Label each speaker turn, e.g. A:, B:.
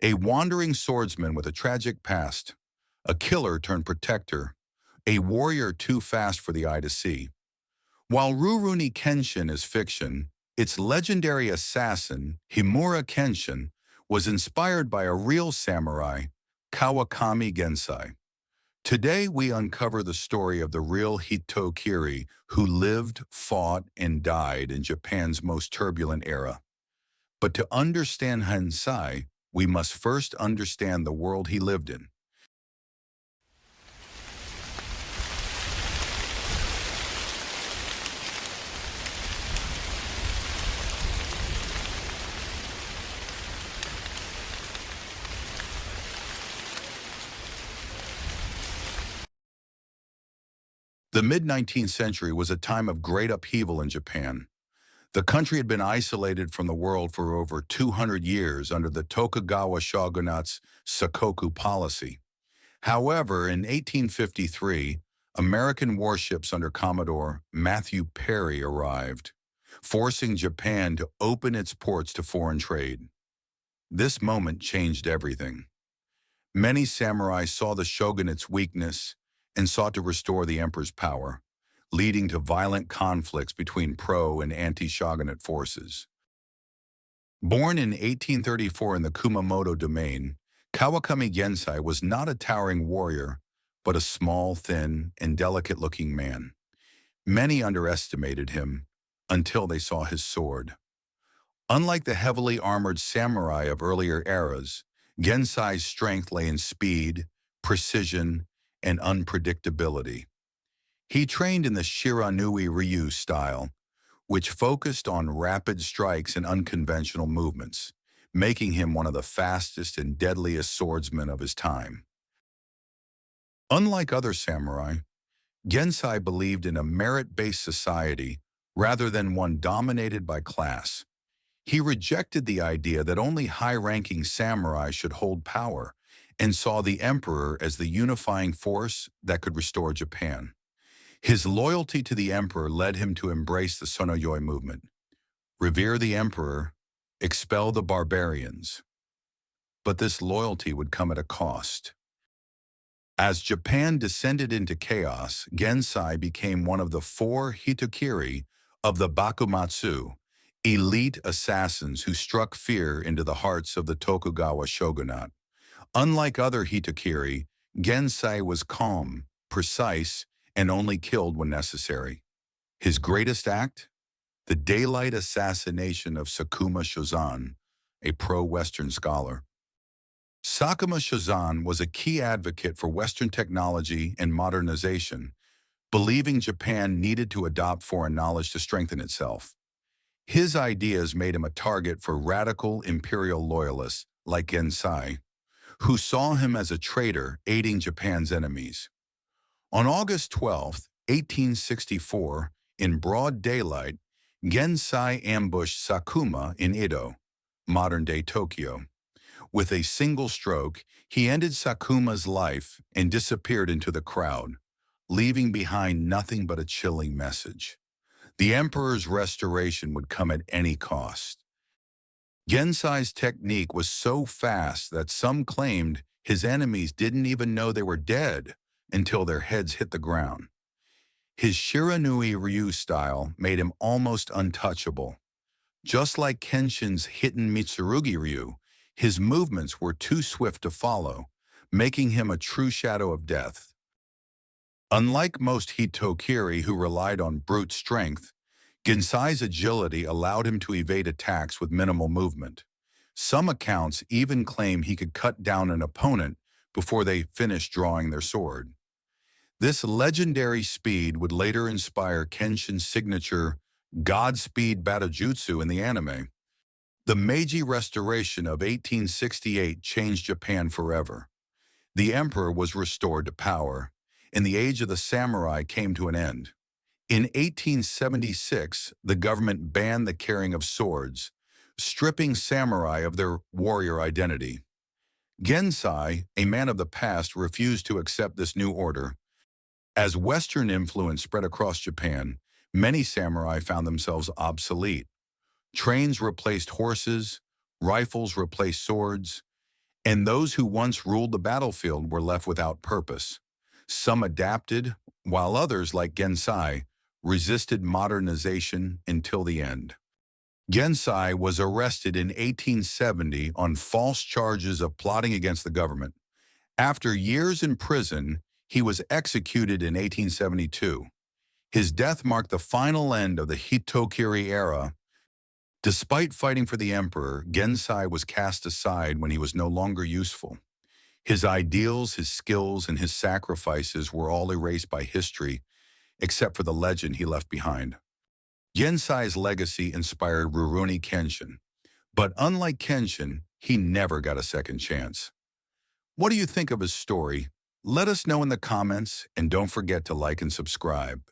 A: A wandering swordsman with a tragic past, a killer turned protector, a warrior too fast for the eye to see. While Rurouni Kenshin is fiction, its legendary assassin, Himura Kenshin, was inspired by a real samurai, Kawakami Gensai. Today we uncover the story of the real Hitokiri who lived, fought, and died in Japan's most turbulent era. But to understand Hensai, we must first understand the world he lived in. The mid-19th century was a time of great upheaval in Japan. The country had been isolated from the world for over 200 years under the Tokugawa shogunate's Sakoku policy. However, in 1853, American warships under Commodore Matthew Perry arrived, forcing Japan to open its ports to foreign trade. This moment changed everything. Many samurai saw the shogunate's weakness and sought to restore the emperor's power, leading to violent conflicts between pro- and anti-shogunate forces. Born in 1834 in the Kumamoto domain, Kawakami Gensai was not a towering warrior, but a small, thin, and delicate-looking man. Many underestimated him until they saw his sword. Unlike the heavily armored samurai of earlier eras, Gensai's strength lay in speed, precision, and unpredictability. He trained in the Shiranui-ryū style, which focused on rapid strikes and unconventional movements, making him one of the fastest and deadliest swordsmen of his time. Unlike other samurai, Gensai believed in a merit-based society rather than one dominated by class. He rejected the idea that only high-ranking samurai should hold power and saw the emperor as the unifying force that could restore Japan. His loyalty to the emperor led him to embrace the Sonoyoi movement. Revere the emperor, expel the barbarians. But this loyalty would come at a cost. As Japan descended into chaos, Gensai became one of the four Hitokiri of the Bakumatsu, elite assassins who struck fear into the hearts of the Tokugawa shogunate. Unlike other Hitokiri, Gensai was calm, precise, and only killed when necessary. His greatest act? The daylight assassination of Sakuma Shozan, a pro-Western scholar. Sakuma Shozan was a key advocate for Western technology and modernization, believing Japan needed to adopt foreign knowledge to strengthen itself. His ideas made him a target for radical imperial loyalists like Gensai, who saw him as a traitor aiding Japan's enemies. On August 12, 1864, in broad daylight, Gensai ambushed Sakuma in Edo, modern-day Tokyo. With a single stroke, he ended Sakuma's life and disappeared into the crowd, leaving behind nothing but a chilling message. The emperor's restoration would come at any cost. Gensai's technique was so fast that some claimed his enemies didn't even know they were dead until their heads hit the ground. His Shiranui-ryū style made him almost untouchable. Just like Kenshin's hidden Mitsurugi-ryū, his movements were too swift to follow, making him a true shadow of death. Unlike most Hitokiri who relied on brute strength, Gensai's agility allowed him to evade attacks with minimal movement. Some accounts even claim he could cut down an opponent before they finished drawing their sword. This legendary speed would later inspire Kenshin's signature Godspeed Battojutsu in the anime. The Meiji Restoration of 1868 changed Japan forever. The emperor was restored to power, and the age of the samurai came to an end. In 1876, the government banned the carrying of swords, stripping samurai of their warrior identity. Gensai, a man of the past, refused to accept this new order. As Western influence spread across Japan, many samurai found themselves obsolete. Trains replaced horses, rifles replaced swords, And those who once ruled the battlefield were left without purpose. Some adapted, while others, like Gensai, resisted modernization until the end. Gensai was arrested in 1870 on false charges of plotting against the government. After years in prison, he was executed in 1872. His death marked the final end of the Hitokiri era. Despite fighting for the emperor, Gensai was cast aside when he was no longer useful. His ideals, his skills, and his sacrifices were all erased by history, except for the legend he left behind. Gensai's legacy inspired Rurouni Kenshin, but unlike Kenshin, he never got a second chance. What do you think of his story? Let us know in the comments, and don't forget to like and subscribe.